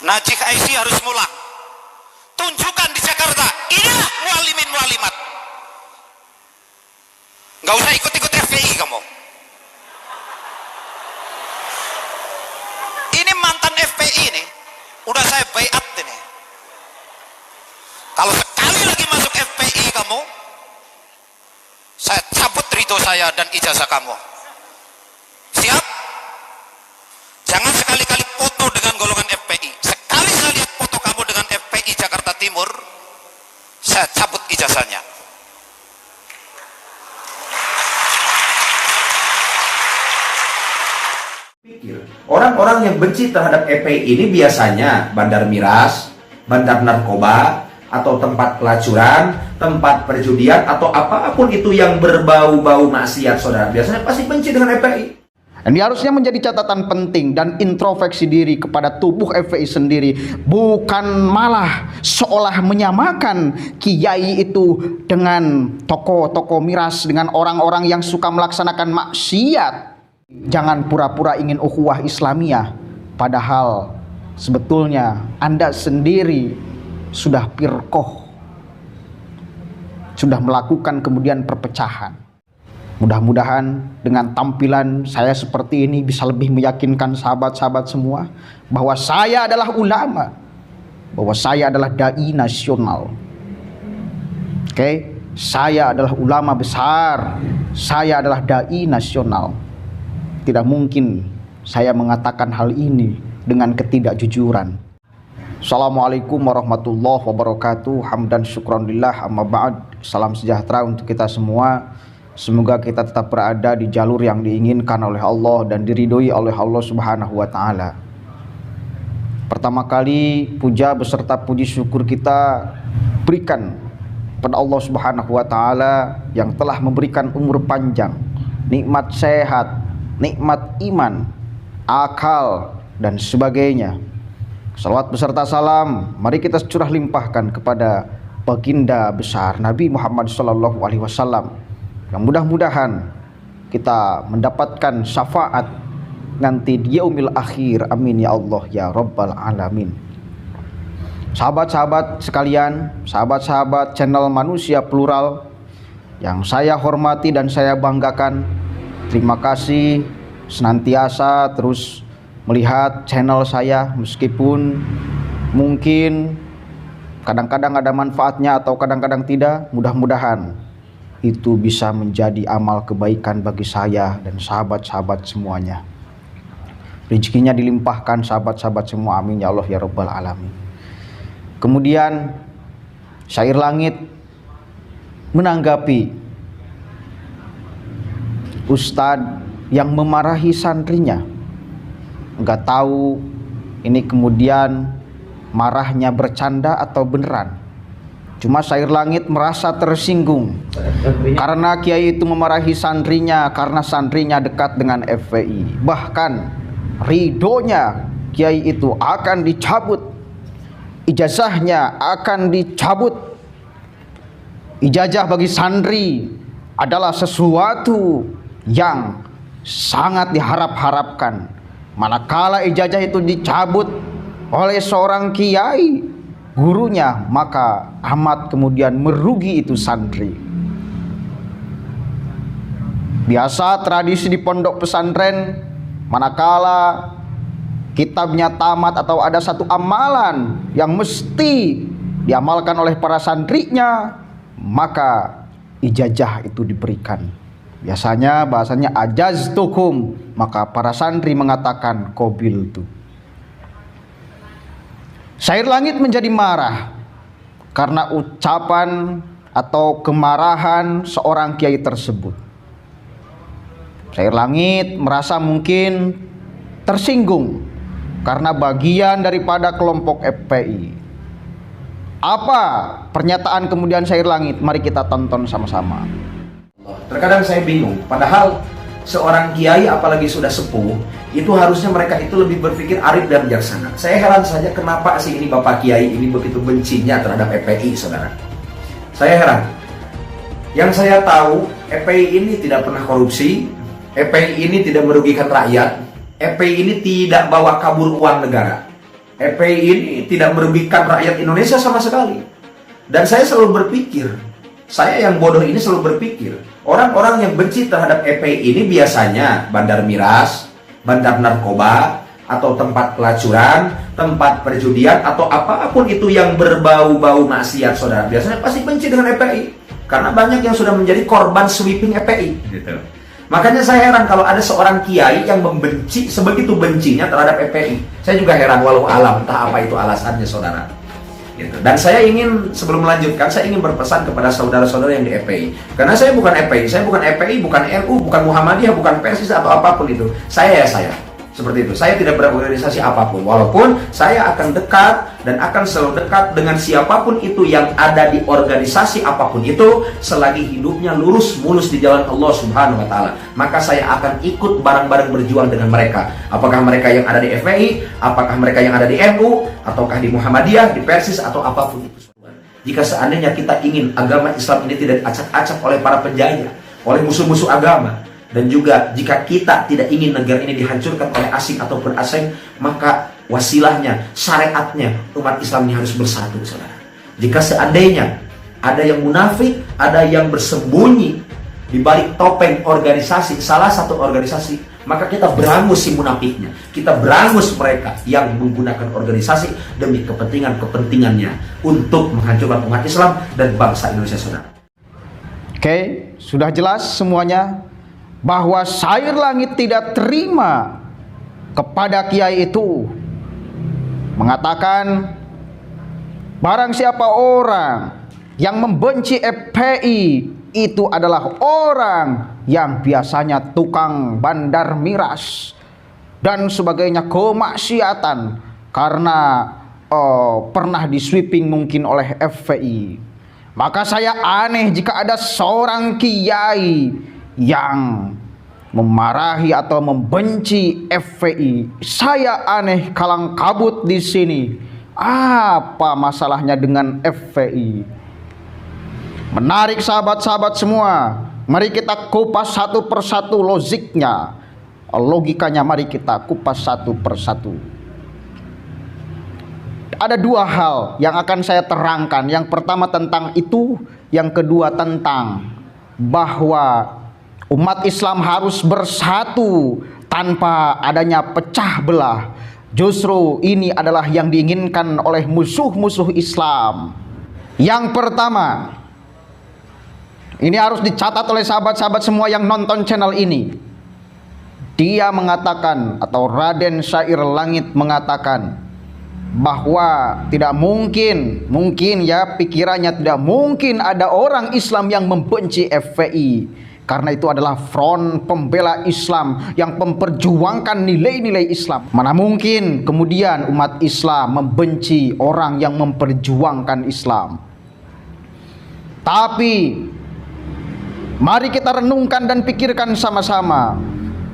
Najih IC harus mulak. Tunjukkan di Jakarta, inilah mualimin mualimat. Nggak usah ikut-ikut FPI kamu. Ini mantan FPI nih, udah saya baiat ini. Kalau sekali lagi masuk FPI kamu, saya cabut ridho saya dan ijazah kamu. Siap? Jangan sekali-kali foto dengan golongan FPI. Sekali saya lihat foto kamu dengan FPI Jakarta Timur, saya cabut ijazahnya. Orang-orang yang benci terhadap FPI ini biasanya bandar miras, bandar narkoba, atau tempat pelacuran, tempat perjudian, atau apapun itu yang berbau-bau maksiat, saudara. Biasanya pasti benci dengan FPI. Ini harusnya menjadi catatan penting dan introspeksi diri kepada tubuh FPI sendiri, bukan malah seolah menyamakan kiai itu dengan toko-toko miras, dengan orang-orang yang suka melaksanakan maksiat. Jangan pura-pura ingin ukhuwah Islamiyah, padahal sebetulnya Anda sendiri sudah firqoh, sudah melakukan kemudian perpecahan. Mudah-mudahan dengan tampilan saya seperti ini bisa lebih meyakinkan sahabat-sahabat semua bahwa saya adalah ulama, bahwa saya adalah dai nasional. Oke, saya adalah ulama besar, saya adalah dai nasional. Tidak mungkin saya mengatakan hal ini dengan ketidakjujuran. Assalamualaikum warahmatullahi wabarakatuh. Hamdan syukran lillah, amma ba'd. Salam sejahtera untuk kita semua. Semoga kita tetap berada di jalur yang diinginkan oleh Allah dan diridhoi oleh Allah Subhanahu wa taala. Pertama kali puja beserta puji syukur kita berikan kepada Allah Subhanahu wa taala yang telah memberikan umur panjang, nikmat sehat, nikmat iman, akal dan sebagainya. Salawat beserta salam mari kita curah limpahkan kepada baginda besar Nabi Muhammad SAW, yang mudah-mudahan kita mendapatkan syafaat nanti di yaumil akhir. Amin ya Allah ya Rabbal alamin. Sahabat-sahabat sekalian, sahabat-sahabat channel Manusia Plural yang saya hormati dan saya banggakan, terima kasih senantiasa terus melihat channel saya, meskipun mungkin kadang-kadang ada manfaatnya atau kadang-kadang tidak. Mudah-mudahan itu bisa menjadi amal kebaikan bagi saya dan sahabat-sahabat semuanya. Rezekinya dilimpahkan sahabat-sahabat semua, amin ya Allah ya Rabbal alamin. Kemudian Syair Langit menanggapi ustadz yang memarahi santrinya. Enggak tahu ini kemudian marahnya bercanda atau beneran. Cuma Syair Langit merasa tersinggung karena kiai itu memarahi santrinya, karena santrinya dekat dengan FPI. Bahkan ridhonya kiai itu akan dicabut, ijazahnya akan dicabut. Ijazah bagi santri adalah sesuatu yang sangat diharap-harapkan. Manakala ijazah itu dicabut oleh seorang kiai, gurunya, maka amat kemudian merugi itu santri. Biasa tradisi di pondok pesantren, manakala kitabnya tamat atau ada satu amalan yang mesti diamalkan oleh para santrinya, maka ijazah itu diberikan. Biasanya bahasanya ajaztukum, maka para santri mengatakan qabil itu. Syair Langit menjadi marah karena ucapan atau kemarahan seorang kiai tersebut. Syair Langit merasa mungkin tersinggung karena bagian daripada kelompok FPI. Apa pernyataan kemudian Syair Langit? Mari kita tonton sama-sama. Terkadang saya bingung, padahal seorang kiai apalagi sudah sepuh, itu harusnya mereka itu lebih berpikir arif dan bijaksana. Saya heran saja kenapa sih ini Bapak Kiai ini begitu bencinya terhadap FPI, saudara. Saya heran. Yang saya tahu, FPI ini tidak pernah korupsi, FPI ini tidak merugikan rakyat, FPI ini tidak bawa kabur uang negara. FPI ini tidak merugikan rakyat Indonesia sama sekali. Dan saya selalu berpikir, saya yang bodoh ini selalu berpikir, orang-orang yang benci terhadap FPI ini biasanya bandar miras, bandar narkoba, atau tempat pelacuran, tempat perjudian, atau apapun itu yang berbau-bau maksiat, saudara. Biasanya pasti benci dengan FPI, karena banyak yang sudah menjadi korban sweeping FPI. Gitu. Makanya saya heran kalau ada seorang kiai yang membenci, sebegitu bencinya terhadap FPI. Saya juga heran, walau alam, entah apa itu alasannya, saudara. Gitu. Dan saya ingin, sebelum melanjutkan, saya ingin berpesan kepada saudara-saudara yang di FPI. Karena saya bukan FPI, bukan NU, bukan Muhammadiyah, bukan Persis atau apapun itu. Saya. Seperti itu. Saya tidak berorganisasi apapun. Walaupun saya akan dekat dan akan selalu dekat dengan siapapun itu yang ada di organisasi apapun itu, selagi hidupnya lurus mulus di jalan Allah Subhanahu wa taala. Maka saya akan ikut bareng-bareng berjuang dengan mereka. Apakah mereka yang ada di FPI, apakah mereka yang ada di NU, ataukah di Muhammadiyah, di Persis atau apapun itu. Jika seandainya kita ingin agama Islam ini tidak acak-acak oleh para penjajah, oleh musuh-musuh agama, dan juga jika kita tidak ingin negara ini dihancurkan oleh asing ataupun asing, maka wasilahnya, syariatnya, umat Islam ini harus bersatu, saudara. Jika seandainya ada yang munafik, ada yang bersembunyi di balik topeng organisasi, salah satu organisasi, maka kita berangus si munafiknya, kita berangus mereka yang menggunakan organisasi demi kepentingannya untuk menghancurkan umat Islam dan bangsa Indonesia, saudara. Oke, sudah jelas semuanya bahwa Sair Langit tidak terima kepada kiai itu, mengatakan barang siapa orang yang membenci FPI itu adalah orang yang biasanya tukang bandar miras dan sebagainya, kemaksiatan karena pernah di sweeping mungkin oleh FPI. Maka saya aneh jika ada seorang kiai yang memarahi atau membenci FPI. Saya aneh, kalang kabut di sini. Apa masalahnya dengan FPI? Menarik sahabat-sahabat semua. Mari kita kupas satu persatu logiknya, logikanya. Mari kita kupas satu persatu. Ada dua hal yang akan saya terangkan. Yang pertama tentang itu, yang kedua tentang bahwa umat Islam harus bersatu tanpa adanya pecah belah. Justru ini adalah yang diinginkan oleh musuh-musuh Islam. Yang pertama, ini harus dicatat oleh sahabat-sahabat semua yang nonton channel ini. Dia mengatakan, atau Raden Sair Langit mengatakan, bahwa tidak mungkin ya pikirannya, tidak mungkin ada orang Islam yang membenci FPI. Karena itu adalah front pembela Islam yang memperjuangkan nilai-nilai Islam. Mana mungkin kemudian umat Islam membenci orang yang memperjuangkan Islam. Tapi mari kita renungkan dan pikirkan sama-sama,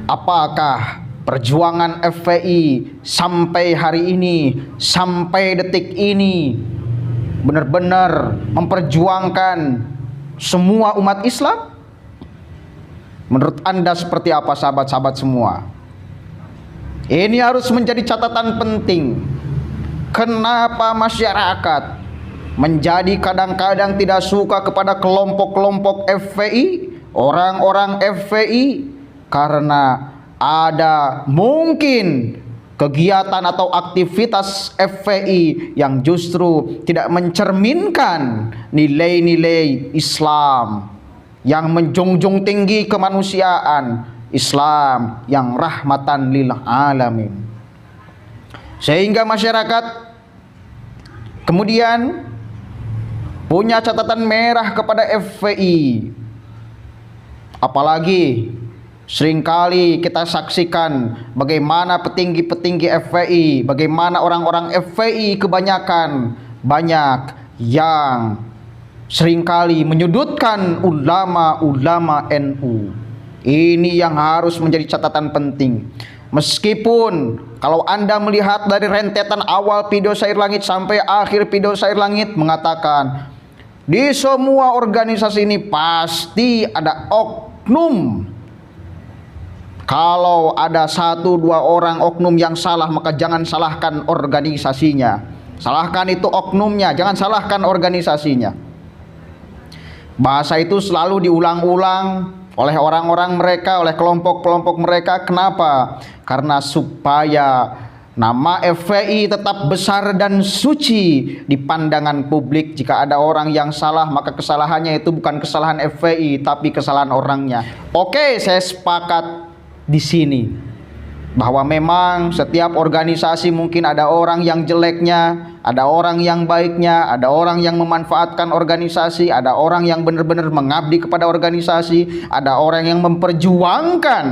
apakah perjuangan FPI sampai hari ini, sampai detik ini benar-benar memperjuangkan semua umat Islam? Menurut Anda seperti apa, sahabat-sahabat semua? Ini harus menjadi catatan penting. Kenapa masyarakat menjadi kadang-kadang tidak suka kepada kelompok-kelompok FPI, orang-orang FPI? Karena ada mungkin kegiatan atau aktivitas FPI yang justru tidak mencerminkan nilai-nilai Islam yang menjunjung tinggi kemanusiaan, Islam yang rahmatan lil alamin. Sehingga masyarakat kemudian punya catatan merah kepada FPI. Apalagi seringkali kita saksikan bagaimana petinggi-petinggi FPI, bagaimana orang-orang FPI kebanyakan banyak yang seringkali menyudutkan ulama-ulama NU. Ini yang harus menjadi catatan penting. Meskipun kalau Anda melihat dari rentetan awal video Sair Langit sampai akhir video Sair Langit mengatakan di semua organisasi ini pasti ada oknum Kalau ada 1-2 orang oknum yang salah, maka jangan salahkan organisasinya. Salahkan itu oknumnya, jangan salahkan organisasinya. Bahasa itu selalu diulang-ulang oleh orang-orang mereka, oleh kelompok-kelompok mereka. Kenapa? Karena supaya nama FPI tetap besar dan suci di pandangan publik. Jika ada orang yang salah, maka kesalahannya itu bukan kesalahan FPI, tapi kesalahan orangnya. Oke, saya sepakat di sini bahwa memang setiap organisasi mungkin ada orang yang jeleknya, ada orang yang baiknya, ada orang yang memanfaatkan organisasi, ada orang yang benar-benar mengabdi kepada organisasi, ada orang yang memperjuangkan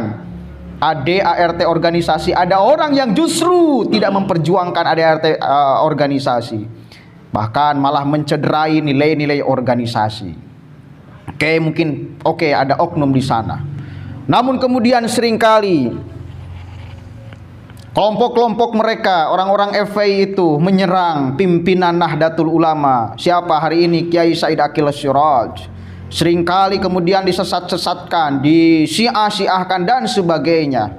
ADART organisasi, ada orang yang justru tidak memperjuangkan ADART organisasi, bahkan malah mencederai nilai-nilai organisasi. Oke, ada oknum di sana. Namun kemudian seringkali kelompok-kelompok mereka, orang-orang FPI itu menyerang pimpinan Nahdlatul Ulama. Siapa hari ini? Kiai Said Aqil Siraj. Seringkali kemudian disesat-sesatkan, disiah-siahkan dan sebagainya.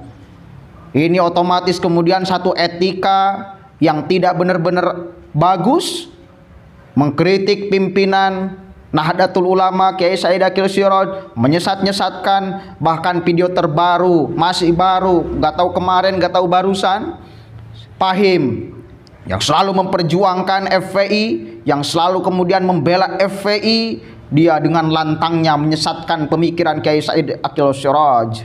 Ini otomatis kemudian satu etika yang tidak benar-benar bagus, mengkritik pimpinan Nahdlatul Ulama Kiai Said Aqil Siraj, menyesat-nyesatkan. Bahkan video terbaru, masih baru, gak tahu kemarin, gak tahu barusan, Pahim yang selalu memperjuangkan FPI, yang selalu kemudian membela FPI, dia dengan lantangnya menyesatkan pemikiran Kiai Said Aqil Siraj.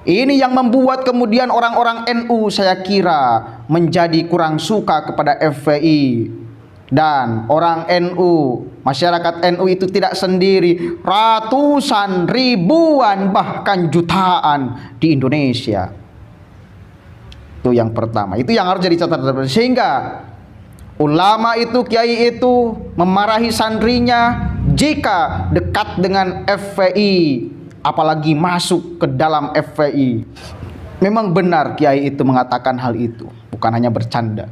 Ini yang membuat kemudian orang-orang NU saya kira menjadi kurang suka kepada FPI. Dan orang NU, masyarakat NU itu tidak sendiri, ratusan, ribuan, bahkan jutaan di Indonesia. Itu yang pertama, itu yang harus jadi catatan. Sehingga ulama itu, kiai itu memarahi santrinya jika dekat dengan FPI, apalagi masuk ke dalam FPI. Memang benar kiai itu mengatakan hal itu, bukan hanya bercanda.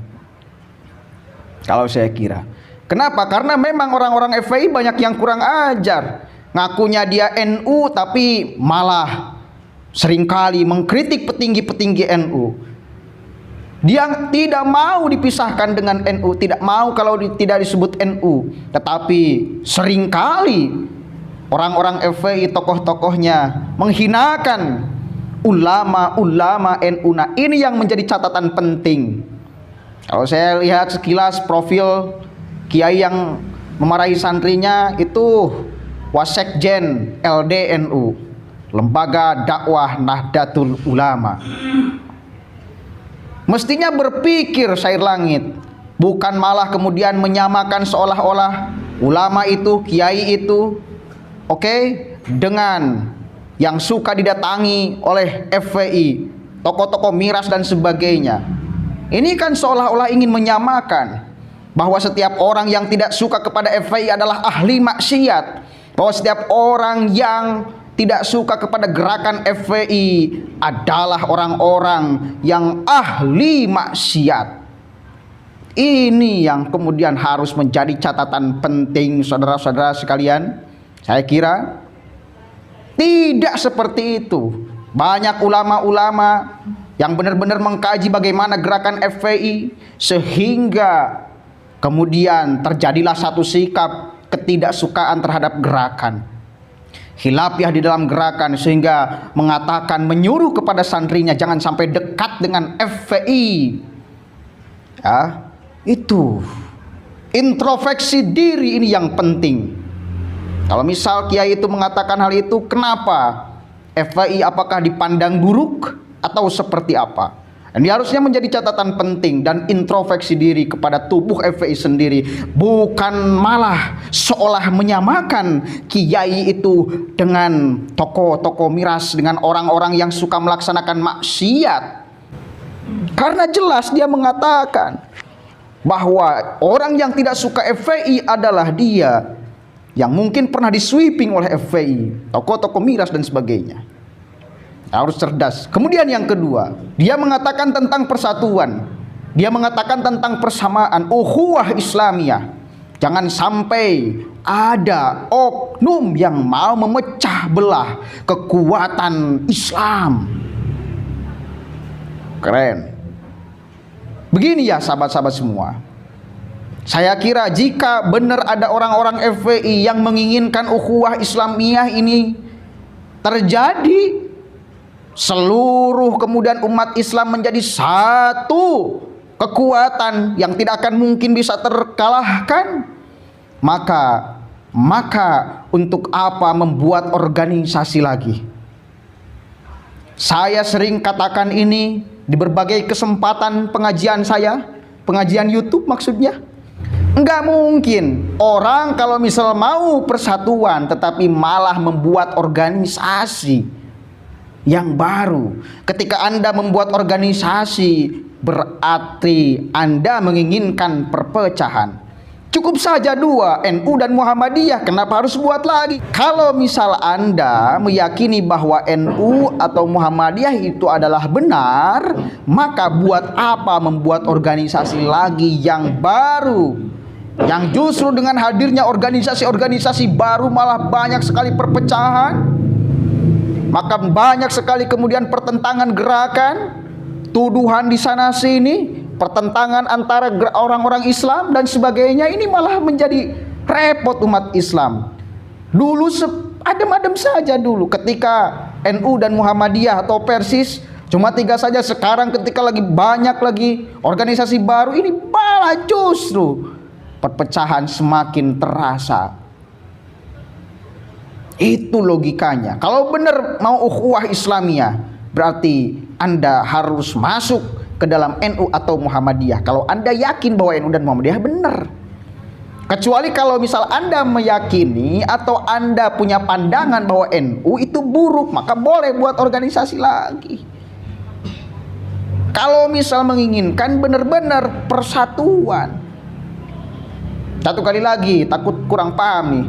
Kalau saya kira, kenapa? Karena memang orang-orang FPI banyak yang kurang ajar. Ngakunya dia NU tapi malah seringkali mengkritik petinggi-petinggi NU. Dia tidak mau dipisahkan dengan NU, tidak mau kalau tidak disebut NU. Tetapi seringkali orang-orang FPI, tokoh-tokohnya menghinakan ulama-ulama NU. Nah, ini yang menjadi catatan penting. Kalau saya lihat sekilas profil kiai yang memarahi santrinya itu Wasekjen LDNU, Lembaga Dakwah Nahdlatul Ulama. Mestinya berpikir Sair Langit, bukan malah kemudian menyamakan seolah-olah ulama itu, kiai itu, dengan yang suka didatangi oleh FPI, tokoh-tokoh miras dan sebagainya. Ini kan seolah-olah ingin menyamakan bahwa setiap orang yang tidak suka kepada FPI adalah ahli maksiat, bahwa setiap orang yang tidak suka kepada gerakan FPI adalah orang-orang yang ahli maksiat. Ini yang kemudian harus menjadi catatan penting, saudara-saudara sekalian. Saya kira tidak seperti itu. Banyak ulama-ulama yang benar-benar mengkaji bagaimana gerakan FPI, sehingga kemudian terjadilah satu sikap ketidaksukaan terhadap gerakan, khilafiyah di dalam gerakan, sehingga mengatakan, menyuruh kepada santrinya jangan sampai dekat dengan FPI. Ya, itu introspeksi diri ini yang penting. Kalau misal kiai itu mengatakan hal itu, kenapa? FPI apakah dipandang buruk atau seperti apa? Ini harusnya menjadi catatan penting dan introspeksi diri kepada tubuh FPI sendiri, bukan malah seolah menyamakan kiai itu dengan tokoh-tokoh miras, dengan orang-orang yang suka melaksanakan maksiat. Karena jelas dia mengatakan bahwa orang yang tidak suka FPI adalah dia yang mungkin pernah disweeping oleh FPI, tokoh-tokoh miras dan sebagainya. Harus cerdas. Kemudian yang kedua, dia mengatakan tentang persatuan, dia mengatakan tentang persamaan, ukhuwah Islamiyah. Jangan sampai ada oknum yang mau memecah belah kekuatan Islam. Keren. Begini ya sahabat-sahabat semua, saya kira jika benar ada orang-orang FPI yang menginginkan ukhuwah Islamiyah ini terjadi, seluruh kemudian umat Islam menjadi satu kekuatan yang tidak akan mungkin bisa terkalahkan, maka untuk apa membuat organisasi lagi? Saya sering katakan ini di berbagai kesempatan pengajian saya, pengajian YouTube maksudnya. Enggak mungkin orang kalau misal mau persatuan tetapi malah membuat organisasi yang baru. Ketika Anda membuat organisasi, berarti Anda menginginkan perpecahan. Cukup saja dua, NU dan Muhammadiyah, kenapa harus buat lagi? Kalau misal Anda meyakini bahwa NU atau Muhammadiyah itu adalah benar, maka buat apa membuat organisasi lagi yang baru? Yang justru dengan hadirnya organisasi-organisasi baru malah banyak sekali perpecahan, maka banyak sekali kemudian pertentangan gerakan, tuduhan di sana sini, pertentangan antara orang-orang Islam dan sebagainya. Ini malah menjadi repot umat Islam. Dulu adem-adem saja dulu ketika NU dan Muhammadiyah atau Persis cuma 3 saja. Sekarang ketika lagi banyak lagi organisasi baru, ini malah justru perpecahan semakin terasa. Itu logikanya. Kalau benar mau ukhuwah Islamiyah, berarti Anda harus masuk ke dalam NU atau Muhammadiyah. Kalau Anda yakin bahwa NU dan Muhammadiyah benar. Kecuali kalau misal Anda meyakini atau Anda punya pandangan bahwa NU itu buruk, maka boleh buat organisasi lagi. Kalau misal menginginkan benar-benar persatuan. Satu kali lagi, takut kurang paham nih.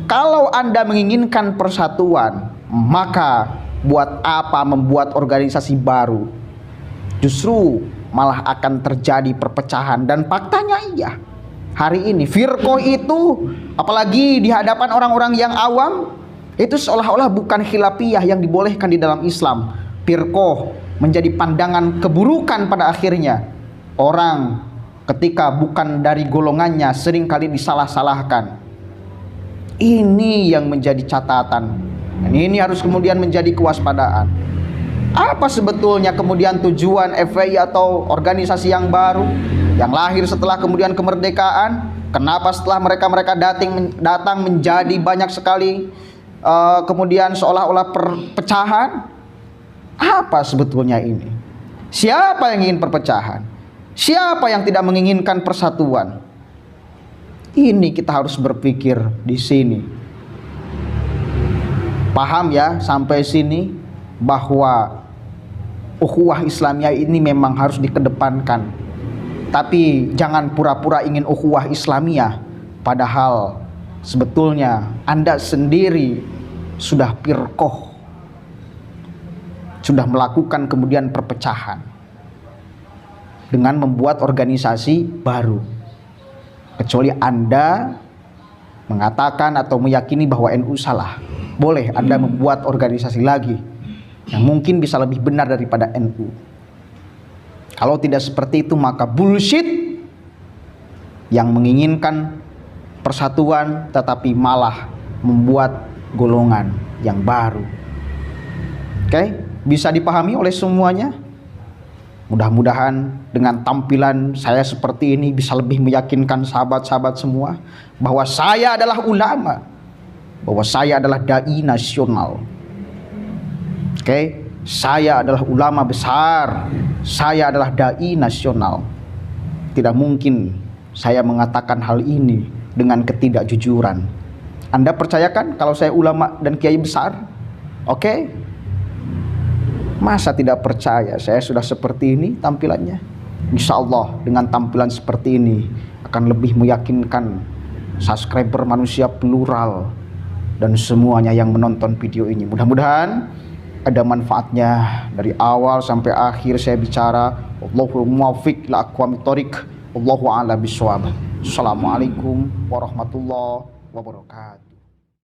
Kalau Anda menginginkan persatuan, maka buat apa membuat organisasi baru? Justru malah akan terjadi perpecahan. Dan faktanya iya, hari ini firqoh itu, apalagi di hadapan orang-orang yang awam, itu seolah-olah bukan khilafiyah yang dibolehkan di dalam Islam. Firqoh menjadi pandangan keburukan pada akhirnya. Orang ketika bukan dari golongannya seringkali disalah-salahkan. Ini yang menjadi catatan. Dan ini harus kemudian menjadi kewaspadaan. Apa sebetulnya kemudian tujuan FPI atau organisasi yang baru yang lahir setelah kemudian kemerdekaan? Kenapa setelah mereka datang menjadi banyak sekali kemudian seolah-olah perpecahan? Apa sebetulnya ini? Siapa yang ingin perpecahan? Siapa yang tidak menginginkan persatuan? Ini kita harus berpikir di sini. Paham ya sampai sini bahwa ukhuwah Islamiyah ini memang harus dikedepankan. Tapi jangan pura-pura ingin ukhuwah Islamiyah, padahal sebetulnya Anda sendiri sudah firqoh, sudah melakukan kemudian perpecahan dengan membuat organisasi baru. Kecuali Anda mengatakan atau meyakini bahwa NU salah, boleh Anda membuat organisasi lagi yang mungkin bisa lebih benar daripada NU. Kalau tidak seperti itu, maka bullshit yang menginginkan persatuan tetapi malah membuat golongan yang baru. Oke, bisa dipahami oleh semuanya? Mudah-mudahan dengan tampilan saya seperti ini bisa lebih meyakinkan sahabat-sahabat semua bahwa saya adalah ulama, bahwa saya adalah dai nasional. Oke, saya adalah ulama besar, saya adalah dai nasional. Tidak mungkin saya mengatakan hal ini dengan ketidakjujuran. Anda percayakan kalau saya ulama dan kiai besar? Oke? Masa tidak percaya saya sudah seperti ini tampilannya? Insya Allah dengan tampilan seperti ini akan lebih meyakinkan subscriber manusia plural dan semuanya yang menonton video ini. Mudah-mudahan ada manfaatnya dari awal sampai akhir saya bicara. Allahul muwaffiq ila aqwamit thoriq. Wallahu a'lam bishawab. Assalamualaikum warahmatullahi wabarakatuh.